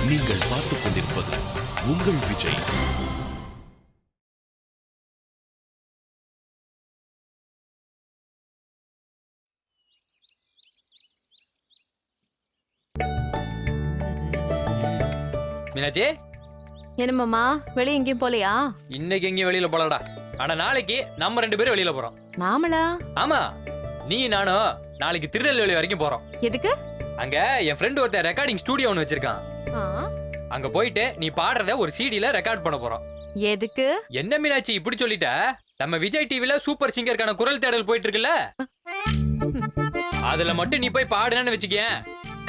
நீங்கள் பார்த்துக் கொண்டிருப்பது உங்கள் விஜய். மீனாட்சி, என்னமாமா வெளிய எங்கேயும் போலையா? இன்னைக்கு எங்கேயும் வெளியில போலடா. ஆனா நாளைக்கு நம்ம 2 பேரும் வெளியில போறோம். நாமளா? ஆமா, நீ நானும் நாளைக்கு திருநெல்வேலி வரைக்கும் போறோம். எதுக்கு? அங்க என் ஃப்ரெண்ட் ஒருத்தர் ரெக்கார்டிங் ஸ்டுடியோ ஒன்னு வச்சிருக்கான். அங்க போயிட்டு நீ பாடுறத ஒரு சிடில ரெக்கார்ட் பண்ண போறோம். எதுக்கு? என்ன மீனாட்சி இப்படி சொல்லிட்ட? நம்ம விஜய் டிவில சூப்பர் சிங்கருக்கான குரல் தேடல் போயிட்டு இருக்குல்ல, அதுல மட்டும் நீ போய் பாடுனேன்னு வச்சுக்கேன்,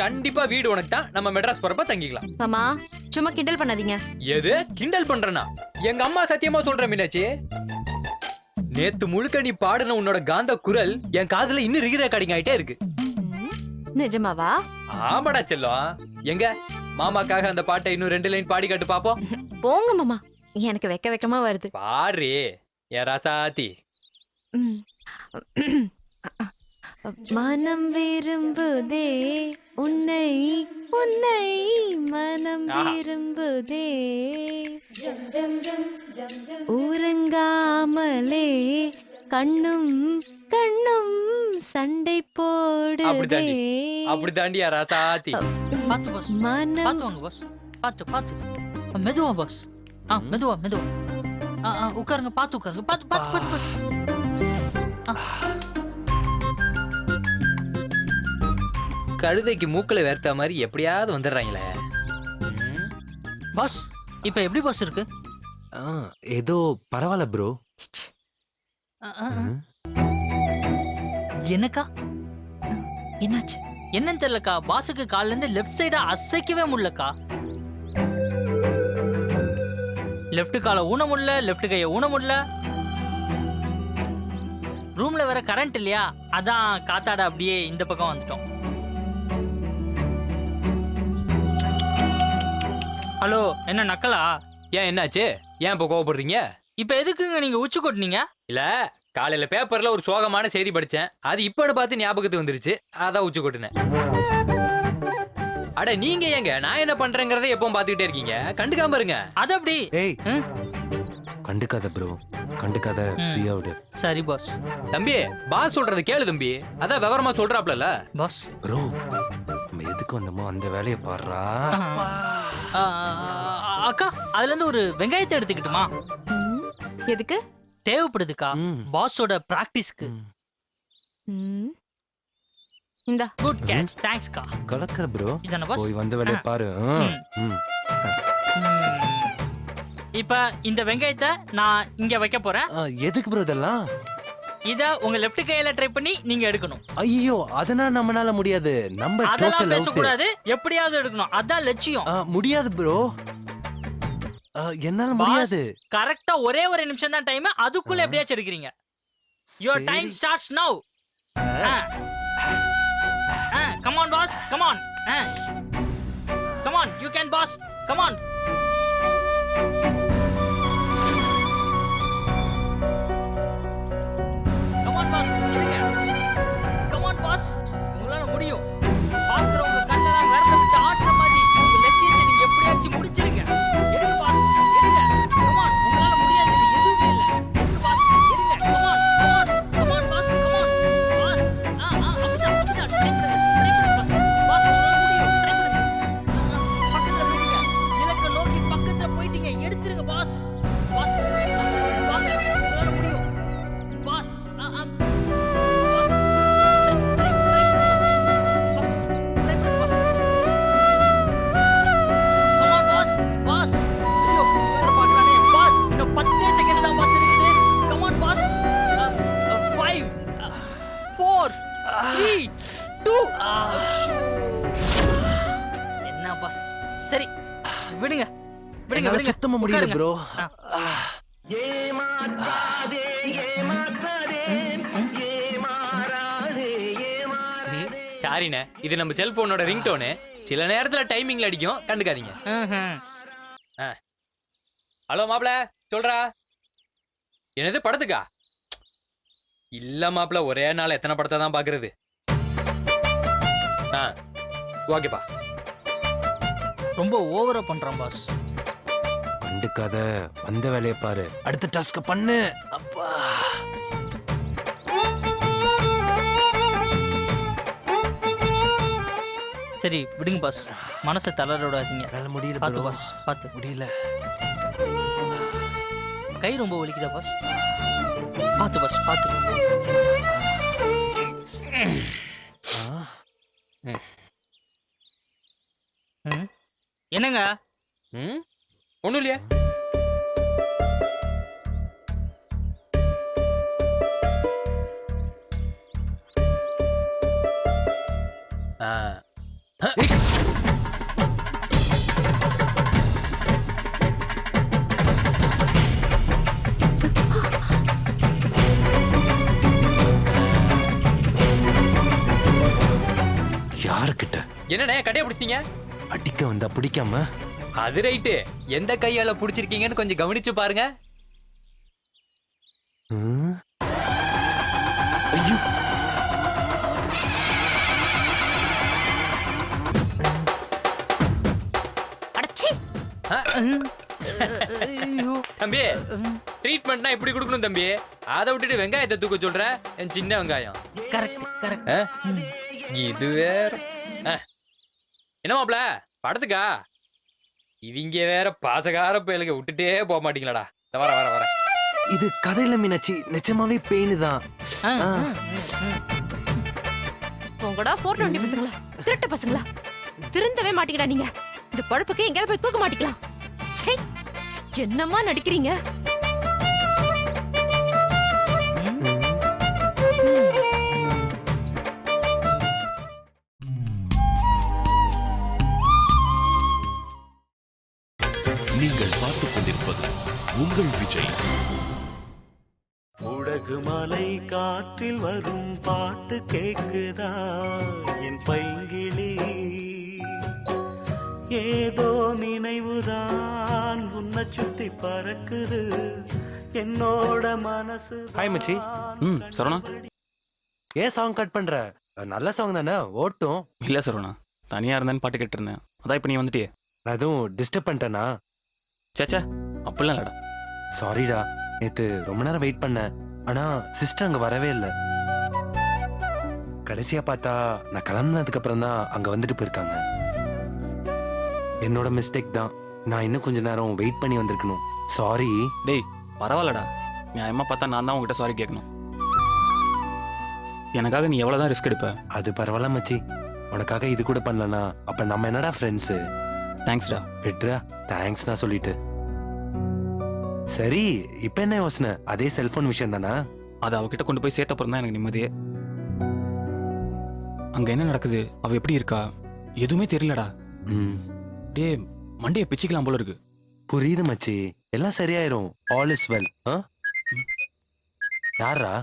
கண்டிப்பா வீடு உனக்கு தான். நம்ம மெட்ராஸ் போறப்ப தங்கிக்கலாம். மாமா சும்மா கிண்டல் பண்ணாதீங்க. எது கிண்டல் பண்றனா? எங்க அம்மா சத்தியமா சொல்ற மீனாட்சி, நேத்து முழுக்க நீ பாடுன உன்னோட காந்த குரல் என் காதுல இன்னும் ரீ ரெக்கார்டிங் ஆயிட்டே இருக்கு. நிஜமாவா? ஆமாடா செல்லம். எங்க மாமாக்காக அந்த பாட்டை இன்னும் 2 லைன் பாடி காட்டு பாப்போம். போங்க மாமா, எனக்கு வெக்கமா வருது. பாரு ஏ ராசாத்தி. மனம் விரும்புதே உன்னை உன்னை மனம் விரும்புதே ஊரங்காமலே கண்ணும் கண்ணும் சண்டை போடுதே. அப்படி தாண்டி ராசாத்தி. பாத்து பாஸ், பாத்து வாங்க பாஸ், பாத்து பாத்து மெதுவா பாஸ். மெதுவா மெதுவா. உட்காருங்க, பாத்து உட்காருங்க, பாத்து பாத்து பாத்து. கழுதைக்கு மூக்கல வேர்த்த மாதிரி எப்படியாவது வந்துடுறாங்களே. பாஸ் இப்ப எப்படி பாஸ் இருக்கு? ஏதோ பரவாயில்ல ப்ரோ. என்னக்கா என்னாச்சு? என்னன்னு தெரியலக்கா, பாஸுக்கு கால்ல இருந்து லெஃப்ட் சைடா அசைக்கவே முடியலக்கா. லெஃப்ட் காலை ஊன முடியல, லெஃப்ட் கையை ஊன முடியல. ரூம்ல வேற கரண்ட் இல்லையா, அதான் காத்தாட அப்படியே இந்த பக்கம் வந்துட்டோம். ஹலோ, என்ன நக்கலா? ஏன் என்னாச்சு? ஏன் இப்ப கோவப்படுறீங்க? இப்ப எதுக்குங்க நீங்க உச்சி கொட்டினீங்க? இல்ல, காலையில பேப்பர்ல ஒரு சோகமான செய்தி படிச்சேன், அது இப்பன்னு பார்த்து ஞாபகத்துக்கு வந்துருச்சு, அதான் உச்சி கொட்டினேன். அட நீங்க ஏங்க நான் என்ன பண்றேங்கறதை எப்பவும் பாத்துக்கிட்டே இருக்கீங்க, கண்டுக்காம இருங்க. அது அப்படி. ஏய் கண்டுக்காத ப்ரோ, கண்டுக்காத, ஃப்ரீயா விடு. சரி பாஸ். தம்பி, பாஸ் சொல்றது கேளு தம்பி, அதான் விவரமா சொல்றாப்ல. பாஸ் ப்ரோ, நம்ம எதுக்கு வந்தோமோ அந்த வேலையை பாடுறா. அக்கா, அதுல இருந்து ஒரு வெங்காயத்தை எடுத்துக்கிட்டுமா? எதுக்கு? தேவைப்படுதுக்கா, பாஸோட பிராக்டிஸ்க்கு. இந்த குட் கேட்ச், தேங்க்ஸ் கா. கலக்கற ப்ரோ. இதான பாஸ்? போய் வந்த வேலையை பாரு. இப்ப இந்த வெங்காயத்தை நான் இங்க வைக்க போறேன். எதுக்கு ப்ரோ இதெல்லாம்? இத உங்க லெஃப்ட் கையில ட்ரை பண்ணி நீங்க எடுக்கணும். ஐயோ, அதனால நம்மனால முடியாது. நம்ம அதெல்லாம் பேச கூடாது, எப்படியாவது எடுக்கணும், அதான் லட்சியம். முடியாது ப்ரோ, என்னால முடியாது. கரெக்ட்டா ஒரே ஒரு நிமிஷம் தான் டைம், அதுக்குள்ள எப்படியாச்சும் எடுக்கிறீங்க. your time starts now. come on boss, come on. come on, you can boss, come on. come on boss, எடுங்க. come on boss, உங்களால முடியும். பாக்குறவங்க கண்ணெல்லாம் விரல விட்டு ஆடுற மாதிரி உங்க லட்சியத்தை நீங்க எப்படியாச்சும் முடிச்சிருங்க. எடுங்க பாஸ், எடுங்க. come on, உங்களால முடியாது எதுவுமே இல்ல. எடுங்க பாஸ், எடுங்க. come on, come on, come on boss, come on boss. அப்படிதான் அப்படிதான் ட்ரை பண்ணுங்க பாஸ். பாஸ் உங்களால முடியும், ட்ரை பண்ணுங்க. பக்கத்துல போயிடுங்க, இலக்க நோக்கி பக்கத்துல போயிட்டீங்க, எடுத்துருங்க பாஸ். பாஸ் வாங்க, உங்களால முடியும் boss. Boss try boss, try பண்ணு boss. come on boss, boss. ஐயோ, வேற பார்க்கறானே பாஸ். இன்னும் 10 செகண்ட் தான் பாஸ் இருக்குது. come on boss. 5 4 3 2 என்ன பாஸ்? சரி விடுங்க, விடுங்க, என்னால விடுங்க. சுத்தமா முடியல ப்ரோ. சாரிண்ணே, இது நம்ம செல்போனோட ரிங்டோனு, சில நேரத்துல டைமிங்ல அடிக்கும், கண்டுக்காதீங்க. ஹலோ மாப்ள, சொல்றா. என்னது படத்துக்கா? இல்ல மாப்ள, ஒரே நாள் எத்தனை படத்தை தான் பாக்குறது. ஓகேப்பா. ரொம்ப ஓவரா பண்றான் பாஸ். கண்டுக்காத, வந்த வேலையை பாரு. அடுத்த டாஸ்க பண்ணு. அப்பா சரி விடுங்க பாஸ், மனசை தளர விடாதீங்க. என்னால முடியல பார்த்து bro. பாஸ், பார்த்து. முடியல. கை ரொம்ப வலிக்குதா பாஸ்? பார்த்து பாஸ், பார்த்து. ஆ, ம். என்னங்க? ம் ஒன்றும் இல்லையா? ஆ யாருக்கிட்ட என்னண்ணே கடையை பிடிச்சிட்டீங்க? அடிக்க வந்தா பிடிக்காம? அது ரைட்டு. எந்த கையால பிடிச்சிருக்கீங்கன்னு கொஞ்சம் கவனிச்சு பாருங்க. ம்? ஐயோ, அடச்சி. ஐயோ. தம்பி ட்ரீட்மெண்ட்னா இப்படி கொடுக்கணும் தம்பி. அதை விட்டுட்டு வெங்காயத்தை தூக்க சொல்ற. என் சின்ன வெங்காயம். Correct correct. ஆ? இது வேற. ஆ. என்ன மாப்ள படத்துக்கா? இவங்க வேற பாசகார பயலுக விட்டுட்டே போக மாட்டீங்களாடா. இந்த வர வர வர. இது கதையில மீனாட்சி, நிஜமாவே பெயின் தான். ஆ. உங்கடா 420 பசங்களா, திருட்டு பசங்களா, திருந்தவே மாட்டீங்கடா நீங்க. இந்த பழப்புக்கு எங்கேயாவது போய் தூக்க மாட்டிக்கலாம். ச்சே, என்னம்மா நடிக்கிறீங்க? நீங்கள் பார்த்துக் கொண்டிருப்பது உங்கள் விஜய். உடகு மலை காற்றில் வரும் பாட்டு கேக்குதா என் பைங்கிளி, ஏதோ நினைவுதான் உன்னை சுத்தி பறக்குது என்னோட மனசு. ஹாய் மச்சி. சரவணா. ஏன் சாங் கட் பண்ற? நல்ல சாங் தானே, ஓட்டும். இல்லை சரவணா, தனியாக இருந்தேன்னு பாட்டு கேட்டிருந்தேன். அதான் இப்போ நீ வந்துட்டியே. நான் எதுவும் டிஸ்டர்ப் பண்ணிட்டேனா? சேச்சா அப்படிலாம் இல்லடா. சாரிடா, நேத்து ரொம்ப நேரம் வெயிட் பண்ணேன். ஆனா சிஸ்டர் அங்க வரவே இல்லை. கடைசியா பார்த்தா நான் கிளம்புனதுக்கு அப்புறம் தான் அங்க வந்துட்டு போயிருக்காங்க. என்னோட மிஸ்டேக் தான். நான் இன்னும் கொஞ்ச நேரம் வெயிட் பண்ணி வந்திருக்கணும். சாரி. டேய் பரவாயில்லடா, நியாயமாக பார்த்தா நான் தான் உங்ககிட்ட சாரி கேட்கணும். எனக்காக நீ எவ்வளோ தான் ரிஸ்க் எடுப்ப. அது பரவாயில்ல மச்சி, உனக்காக இது கூட பண்ணலனா அப்ப நம்ம என்னடா ஃப்ரெண்ட்ஸு? தேங்க்ஸ்டா. விட்ரா, தேங்க்ஸ் நான் சொல்லிட்டு. சரி, இப்ப என்ன யோசனை? அதே செல்போன் விஷயம் தானா? அதை அவகிட்ட கொண்டு போய் சேர்த்தப்புறம் தான் எனக்கு நிம்மதியே. அங்கே என்ன நடக்குது, அவள் எப்படி இருக்கா, எதுவுமே தெரியலடா. ம், டே மண்டையை பிச்சுக்கலாம் போல இருக்கு. புரியுது மச்சி, எல்லாம் சரியாயிரும். All is well. யாரா?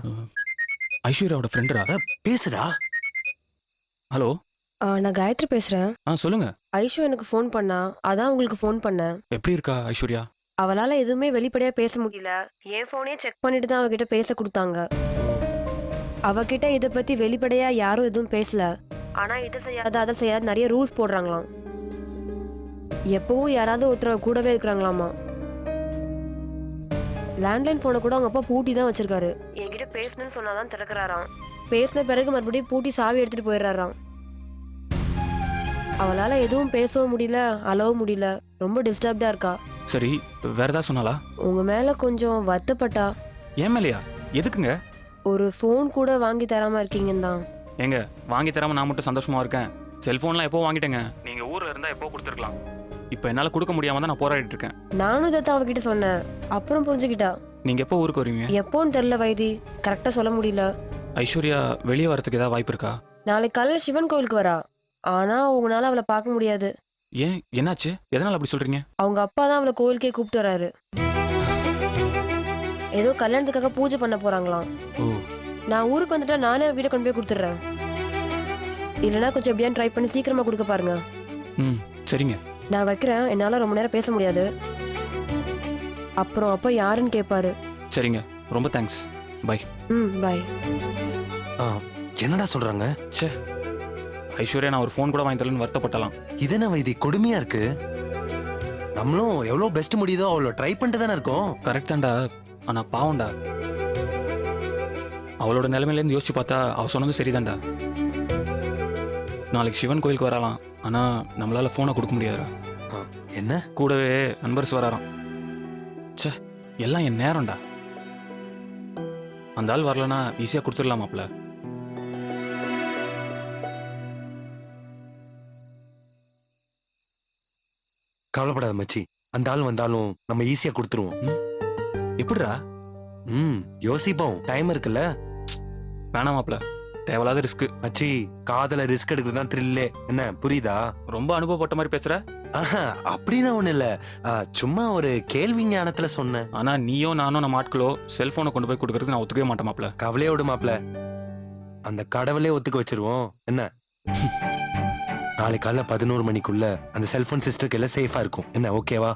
ஐஸ்வர்யாவோட ஃப்ரெண்டுடா. பேசுடா. ஹலோ. நான் காயத்ரி பேசுறேன். சொல்லுங்க. ஐஷு எனக்கு ஃபோன் பண்ணா, அதான் உங்களுக்கு ஃபோன் பண்ணேன். எப்படி இருக்கா ஐஸ்வர்யா? அவளால எதுவுமே வெளிப்படையா பேச முடியல. என் ஃபோனே செக் பண்ணிட்டு தான் அவகிட்ட பேச கொடுத்தாங்க. அவகிட்ட இதை பத்தி வெளிப்படையா யாரும் எதுவும் பேசல. ஆனா இதை செய்யாத அதை செய்யாத நிறைய ரூல்ஸ் போடுறாங்களாம். எப்பவும் யாராவது ஒருத்தர் கூடவே இருக்கிறாங்களாமா. லேண்ட்லைன் போனை கூட அவங்க அப்பா பூட்டி தான் வச்சிருக்காரு. என்கிட்ட பேசணும்னு சொன்னாதான் திறக்கிறாராம். பேசின பிறகு மறுபடியும் பூட்டி சாவி எடுத்துட்டு போயிடுறாராம். அவளால எதுவும் பேசவும் முடியல, அழவும் முடியல. ரொம்ப டிஸ்டர்ப்டா இருக்கா. சரி, வேற ஏதாவது சொன்னாலா? உங்க மேல கொஞ்சம் வருத்தப்பட்டா. ஏன் மேலையா? எதுக்குங்க? ஒரு ஃபோன் கூட வாங்கி தராம இருக்கீங்கன்னு தான். ஏங்க, வாங்கி தராம நான் மட்டும் சந்தோஷமா இருக்கேன். செல்போன்லாம் எப்போ வாங்கிட்டேங்க. நீங்க ஊர்ல இருந்தா எப்போ கொடுத்துருக்கலாம். இப்போ என்னால கொடுக்க முடியாம தான் நான் போராடிட்டு இருக்கேன். நானும் இதைத்தான் அவகிட்ட சொன்னேன். அப்புறம் புரிஞ்சுக்கிட்டா. நீங்க எப்போ ஊருக்கு வருவீங்க? எப்போன்னு தெரியல வைத்தி, கரெக்டா சொல்ல முடியல. ஐஸ்வர்யா வெளியே வரதுக்கு ஏதாவது வாய்ப்பு இருக்கா? நாளைக்கு காலையில் சிவன் கோவிலுக்கு வரா. ஆனா உங்களால அவளை பார்க்க முடியாது. ஏன், என்னாச்சு? எதனால அப்படி சொல்றீங்க? அவங்க அப்பா தான் அவளை கோவிலுக்கே கூப்பிட்டு வராரு. ஏதோ கல்யாணத்துக்காக பூஜை பண்ண போறாங்களாம். ஓ. நான் ஊருக்கு வந்துட்டா நானே அவகிட்ட கொண்டு போய் கொடுத்துட்றேன். இல்லைன்னா கொஞ்சம் எப்படியான்னு ட்ரை பண்ணி சீக்கிரமா கொடுக்க பாருங்க. ம், சரிங்க. நான் வைக்கிறேன். என்னால ரொம்ப நேரம் பேச முடியாது. அப்புறம் அப்பா யாருன்னு கேட்பாரு. சரிங்க, ரொம்ப தேங்க்ஸ். பை. ம், பை. என்னடா சொல்றாங்க? சே, ஐஸ்வர்யா நான் ஒரு ஃபோன் கூட வாங்கி தரலன்னு வருத்தப்பட்டலாம். இது என்ன வைதி கொடுமையா இருக்கு? நம்மளும் எவ்வளவு பெஸ்ட் முடியுதோ அவ்வளோ ட்ரை பண்ணிட்டு தானே இருக்கோம். கரெக்ட் தான்டா, ஆனா பாவம்டா. அவளோட நிலைமையிலேருந்து யோசிச்சு பார்த்தா அவ சொன்னது சரிதான்டா. நாளைக்கு சிவன் கோயிலுக்கு வரலாம், ஆனா நம்மளால ஃபோனை கொடுக்க முடியாதுடா. என்ன? கூடவே நண்பர்ஸ் வராராம். ச்சே, எல்லாம் என் நேரம்டா. அந்த ஆள் வரலன்னா ஈஸியா கொடுத்துடலாமாப்ல. கவலைப்படாத மச்சி, அந்த ஆள் வந்தாலும் நம்ம ஈஸியா கொடுத்துருவோம். எப்படிடா? யோசிப்போம், டைம் இருக்குல்ல. வேணாமாப்ல, தேவையில்லாத ரிஸ்க். மச்சி, காதல ரிஸ்க் எடுக்கிறது தான் த்ரில்லே. என்ன புரியுதா? ரொம்ப அனுபவப்பட்ட மாதிரி பேசுற. அப்படின்னா ஒண்ணு இல்ல, சும்மா ஒரு கேள்வி ஞானத்துல சொன்னேன். ஆனா நீயோ நானோ நம்ம ஆட்களோ செல்போனை கொண்டு போய் கொடுக்கறதுக்கு நான் ஒத்துக்கவே மாட்டேன் மாப்ள. கவலையே விடு மாப்ள, அந்த கடவுளே ஒத்துக்க வச்சிருவோம். என்ன? நாளைக்கு காலைல 11 மணிக்குள்ள அந்த செல்போன் சிஸ்டருக்கு எல்லாம் சேஃபா இருக்கும். என்ன ஓகேவா?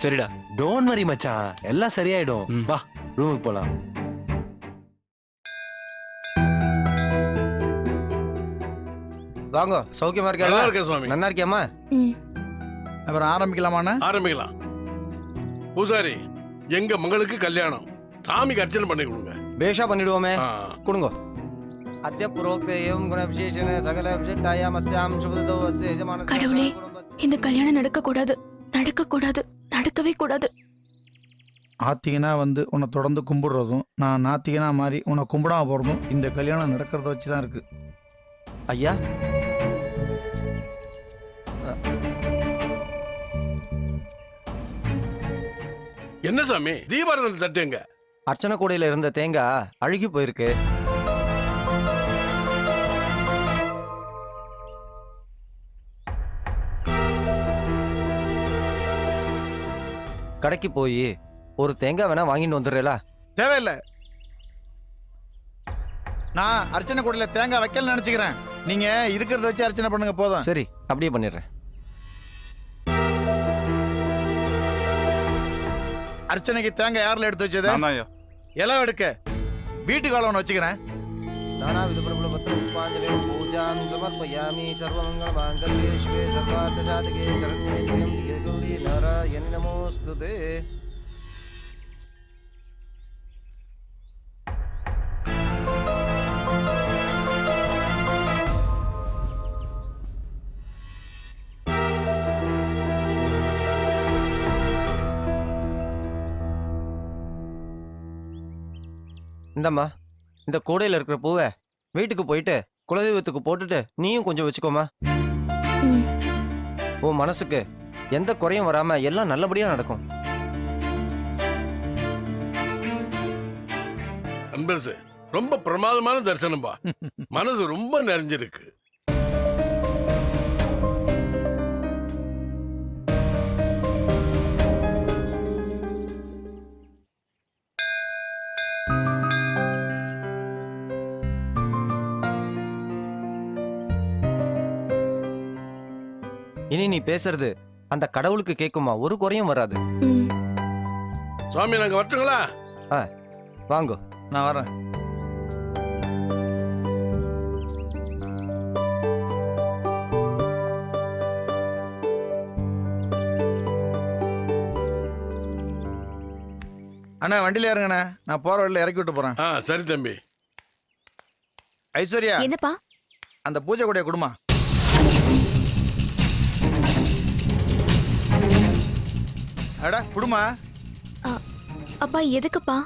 சரிடா. டோன்ட் வரி மச்சான், எல்லாம் சரியாயிடும். வா ரூமுக்கு போலாம். வாங்க, சௌக்கியமா இருக்கா? நல்லா இருக்கேன் சுவாமி. நல்லா இருக்கியாமா? அப்புறம் ஆரம்பிக்கலாமாண்ணா? ஆரம்பிக்கலாம். பூசாரி, எங்க மங்களுக்கு கல்யாணம், சாமிக்கு அர்ச்சனை பண்ணி கொடுங்க. பேஷா பண்ணிடுவோமே, கொடுங்க. அத்திய புரோக்த ஏவம் குண விசேஷன சகல விஜட்டாயாம் அஸ்யாம் சுபதோ அஸ்ய யஜமானஸ்ய. கடவுளே, இந்த கல்யாணம் நடக்க கூடாது, நடக்க கூடாது, நடக்கவே கூடாது. ஆத்திகனா வந்து உன்னை தொடர்ந்து கும்பிடுறதும், நான் நாத்திகனா மாதிரி உன்னை கும்பிடாம போறதும் இந்த கல்யாணம் நடக்கிறத வச்சுதான் இருக்கு. ஐயா, என்ன சாமி தீபாரதனை தட்டுங்க? அர்ச்சனை கூடையில இருந்த தேங்காய் அழுகி போயிருக்கு. கடைக்கு போய் ஒரு தேங்காய் வேணா வாங்கிட்டு வந்துடுறேலா? தேவையில்லை, நான் அர்ச்சனை கூடையில தேங்காய் வைக்கல நினைச்சுக்கிறேன். நீங்க இருக்கிறத வச்சு அர்ச்சனை பண்ணுங்க போதும். சரி, அப்படியே பண்ணிடுறேன். அர்ச்சனைக்கு தேங்காய் யாரில் எடுத்து வச்சது? எல்லாம் எடுக்க வீட்டுக்கு ஆளவன் வச்சுக்கிறேன். நானா விதுபிரபல பத்ரம் புஷ்பாஞ்சலி பூஜாம் சமர்ப்பயாமி சர்வமங்கள மாங்கல்யே சிவே சர்வார்த்த சாதகே சரண்யே த்ர்யம்பகே கௌரி நாராயணி நமோஸ்துதே. இந்தம்மா, இந்த கூடையில இருக்கிற பூவை வீட்டுக்கு போயிட்டு குலதெய்வத்துக்கு போட்டுட்டு நீயும் கொஞ்சம் வச்சுக்கோமா. உன் மனசுக்கு எந்த குறையும் வராம எல்லாம் நல்லபடியா நடக்கும். அன்பரசு, ரொம்ப பிரமாதமான தரிசனம்பா. மனசு ரொம்ப நிறைஞ்சிருக்கு. இனி நீ பேசுறது அந்த கடவுளுக்கு கேட்குமா, ஒரு குறையும் வராது. சுவாமி, நாங்க வரட்டுங்களா? வாங்க, நான் வரேன். அண்ணா வண்டியில இறங்கண்ணே, நான் போற வழியில இறக்கி விட்டு போறேன். சரி தம்பி. ஐஸ்வர்யா, என்னப்பா? அந்த பூஜை கூடைய குடுமா. அடா குடுமா. அப்பா எதுக்குப்பா?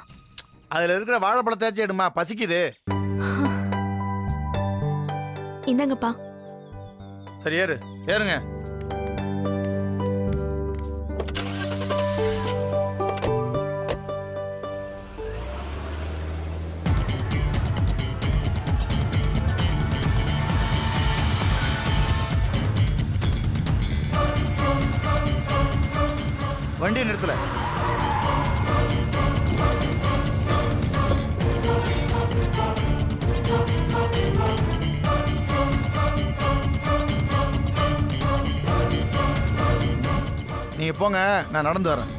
அதுல இருக்கிற வாழைப்பழத்தாச்சும் எடுமா, பசிக்குது. இந்தாங்கப்பா. சரி ஏறு, ஏறுங்க. வண்டியை நிறுத்தல. நீங்க போங்க, நான் நடந்து வரேன்.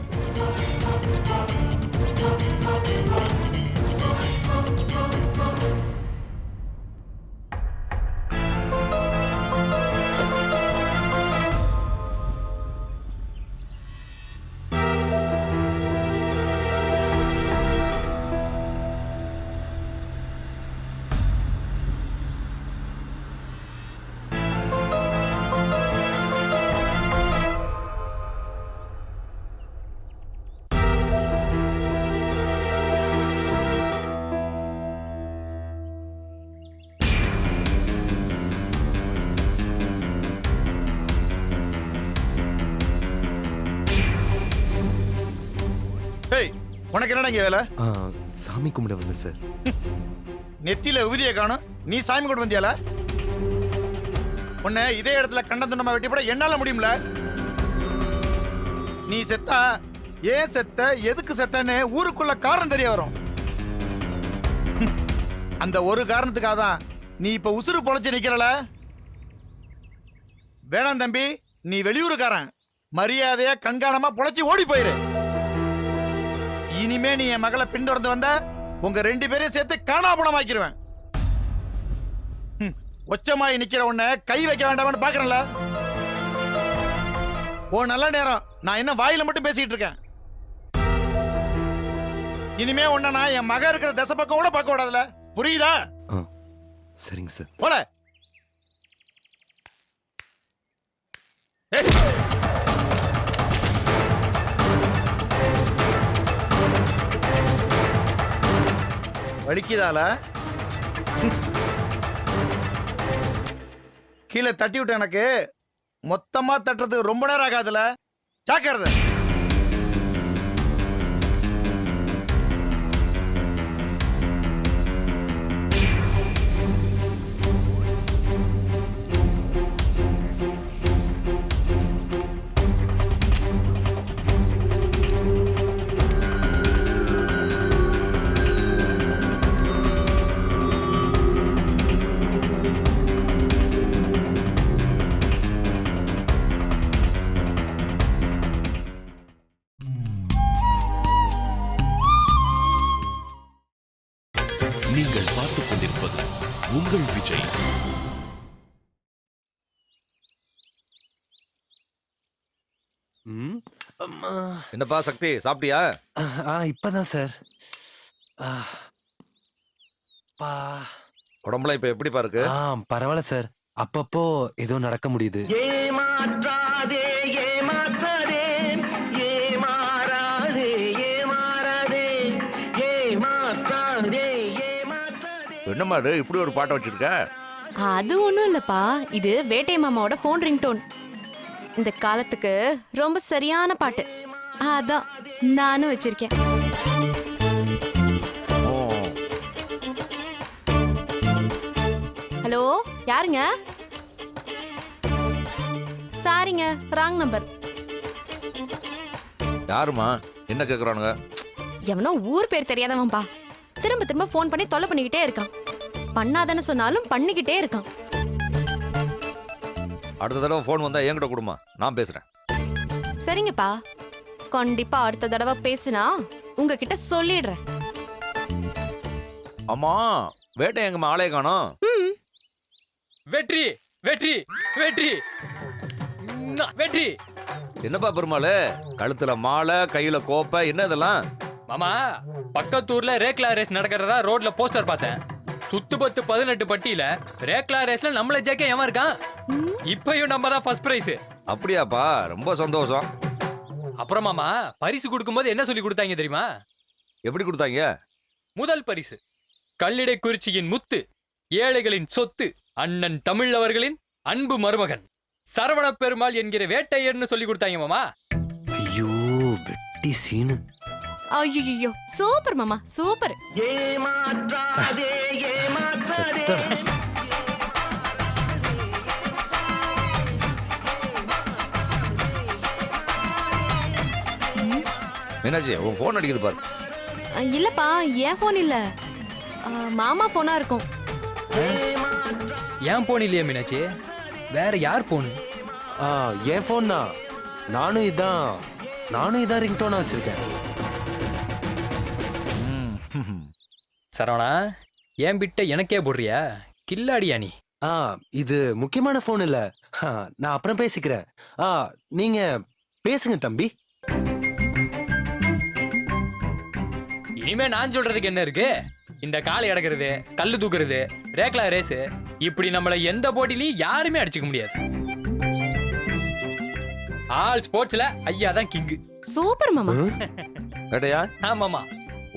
உனக்கு என்னடா இங்க வேலை? சாமி கும்பிட வந்தேன் சார். நெத்தியில விபூதியை காணும், நீ சாமி கூட வந்தியால? உன்னை இதே இடத்துல கண்டந்துண்டமா வெட்டி போட என்னால முடியும்ல? நீ செத்தா ஏன் செத்த, எதுக்கு செத்தன்னு ஊருக்குள்ள காரணம் தெரிய வரும். அந்த ஒரு காரணத்துக்காக தான் நீ இப்ப உசுறு பொழைச்சு நிக்கிறல. வேணாம் தம்பி, நீ வெளியூருக்காரன், மரியாதையா கண்காணமா பொழைச்சு ஓடி போயிரு. இனிமே நீ என் மகளை பின்தொடர்ந்து வந்த உங்க 2 பேரையும் சேர்த்து காணாபுணமாக்கிடுவேன். ஒச்சமாயி நிக்கிற உன்னை கை வைக்க வேண்டாம்னு பாக்குறேன்ல. ஓ நல்ல நேரம், நான் என்ன வாயில மட்டும் பேசிட்டு இருக்கேன். இனிமே உன்ன நான் என் மக இருக்கிற தசை பக்கம் கூட பார்க்க கூடாதுல, புரியுதா? சரிங்க சார். போல வலிக்குதால கீழே தட்டி விட்ட எனக்கு மொத்தமா தட்டுறதுக்கு ரொம்ப நேரம் ஆகாதுல, ஜாக்கிரதை. நீங்கள் பார்த்துக் கொண்டிருப்பது உங்கள் விஜய். என்னப்பா சக்தி, சாப்பிட்டியா? இப்பதான் சார். உடம்புலாம் இப்ப எப்படிப்பா இருக்கு? பரவாயில்ல சார், அப்பப்போ ஏதோ நடக்க முடியுது. ஏமாற்றாதே ஏமாற்றாதே ஏமாறாதே ஏமாறாதே ஏமாற்றாதே ஏமாற்றாதே. என்னம்மா இது இப்படி ஒரு பாட்டை வச்சிருக்க? அது ஒண்ணும் இல்லப்பா, இது வேட்டை மாமாவோட போன் ரிங்டோன். இந்த காலத்துக்கு ரொம்ப சரியான பாட்டு, அதான் நானும் வச்சிருக்கேன். ஹலோ, யாருங்க? சாரிங்க, ராங் நம்பர். யாருமா? என்ன கேக்குறானுங்க? எவனோ ஊர் பேர் தெரியாதவன்பா, திரும்ப திரும்ப போன் பண்ணி தொல்லை பண்ணிக்கிட்டே இருக்கான். பண்ணாதன்னு சொன்னாலும் பண்ணிக்கிட்டே இருக்கான். அடுத்த தடவை போன் வந்தா என்கிட்ட கொடுமா, நான் பேசுறேன். சரிங்கப்பா, கண்டிப்பா அடுத்த தடவை பேசினா உங்ககிட்ட சொல்லிடுறேன். அம்மா, வேட்டை எங்கம்மா ஆளே காணோம்? வெற்றி வெற்றி வெற்றி வெற்றி. என்னப்பா பெருமாளு, கழுத்துல மாலை, கையில கோப்பை, என்ன இதெல்லாம்? மாமா, பக்கத்தூர்ல ரேக்லா ரேஸ் நடக்கிறதா ரோட்ல போஸ்டர் பார்த்தேன். சுத்து 10 18 பட்டியில ரேக்லா ரேஸ்ல நம்மள ஜெயிக்க எவன் இருக்கான்? இப்பயும் நம்ம தான் ஃபர்ஸ்ட் பிரைஸ். அப்படியாப்பா, ரொம்ப சந்தோஷம். அப்புறம் மாமா, பரிசு கொடுக்கும்போது என்ன சொல்லி கொடுத்தாங்க தெரியுமா? எப்படி கொடுத்தாங்க? முதல் பரிசு கல்லிடை குறிச்சியின் முத்து, ஏழைகளின் சொத்து, அண்ணன் தமிழ் அவர்களின் அன்பு மருமகன் சரவண பெருமாள் என்கிற வேட்டையர்னு சொல்லி கொடுத்தாங்க மாமா. ஐயோ, வெட்டி சீனு. ஐயோ, சூப்பர் மாமா, சூப்பர். ஏமாற்றாதே ஏமாற்றாதே. மீனாட்சி, உன் போன் அடிக்குது பாரு. இல்லப்பா, என் போன் இல்ல, மாமா போனா இருக்கும். ஏன் போன் இல்லையா மீனாட்சி? வேற யார் போனு? என் போன் தான். நானும் இதான் ரிங்டோனா வச்சிருக்கேன். சரவணா, ஏன் பிட்ட எனக்கே போடுறியா? கில்லாடியா நீ? இது முக்கியமான போன் இல்ல, நான் அப்புறம் பேசிக்கிறேன். நீங்க பேசுங்க தம்பி. இனிமே நான் சொல்றதுக்கு என்ன இருக்கு? இந்த காலை அடக்கிறது, கல்லு தூக்குறது, ரேக்லா ரேஸ், இப்படி நம்மள எந்த போட்டிலையும் யாருமே அடிச்சுக்க முடியாது. ஆல் ஸ்போர்ட்ஸ்ல ஐயா தான் கிங். சூப்பர் மாமா. வேட்டையா? ஆமாமா.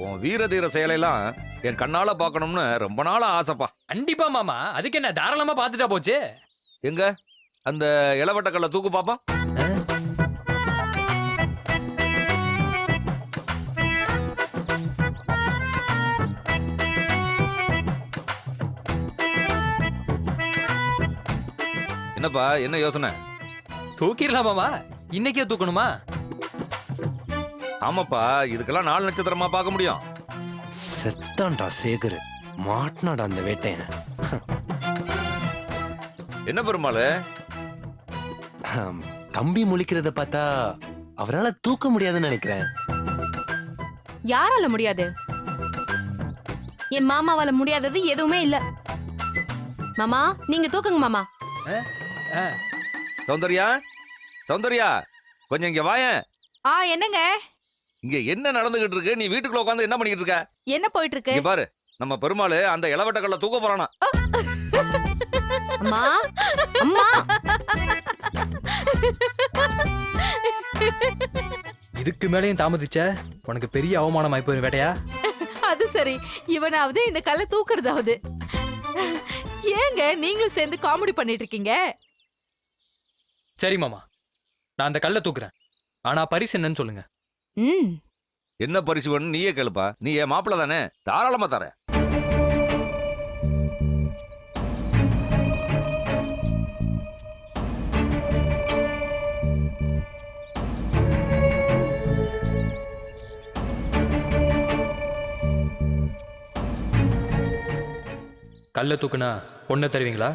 உன் வீர தீர செயலெல்லாம் என் கண்ணால பார்க்கணும்னு ரொம்ப நாளா ஆசைப்பா. கண்டிப்பா மாமா, அதுக்கு என்ன தாராளமா பார்த்துட்டா போச்சு. எங்க அந்த இளவட்ட கல்ல தூக்கு பாப்பா. என்னப்பா என்ன யோசனை? தூக்கிடலாம் மாமா. இன்னைக்கே தூக்கணுமா? ஆமாப்பா, இதுக்கெல்லாம் 4 நட்சத்திரமா பார்க்க முடியும். செத்தான்டா சேகர், மாட்டினாடா அந்த வேட்டையன். என்ன பெருமாள்? தம்பி முழிக்கிறத பார்த்தா அவரால தூக்க முடியாதுன்னு நினைக்கிறேன். யாரால முடியாது? என் மாமாவால முடியாதது எதுவுமே இல்ல. மாமா நீங்க தூக்குங்க மாமா. சௌந்தர்யா, சௌந்தர்யா, கொஞ்சம் இங்க வாயேன். என்னங்க? இங்க என்ன நடந்துகிட்டு இருக்கு? நீ வீட்டுக்குள்ள உட்காந்து என்ன பண்ணிட்டு இருக்க? என்ன போயிட்டு இருக்கு? இங்க பாரு, நம்ம பெருமாள் அந்த இளவட்ட கல்ல தூக்க போறானா. அம்மா அம்மா, இதுக்கு மேலேயும் தாமதிச்ச உனக்கு பெரிய அவமானம் ஆயி போயிரும் வேட்டையா. அது சரி, இவனாவது இந்த கல்லை தூக்குறதாவது. ஏங்க நீங்களும் சேர்ந்து காமெடி பண்ணிட்டு இருக்கீங்க? சரி மாமா, நான் அந்த கல்லை தூக்குறேன். ஆனா பரிசு என்னன்னு சொல்லுங்க. என்ன பரிசு வேணும் நீயே கேளுப்பா. நீ என் மாப்பிள்ள தானே, தாராளமா தரேன். கல்லை தூக்குனா பொண்ணை தருவீங்களா?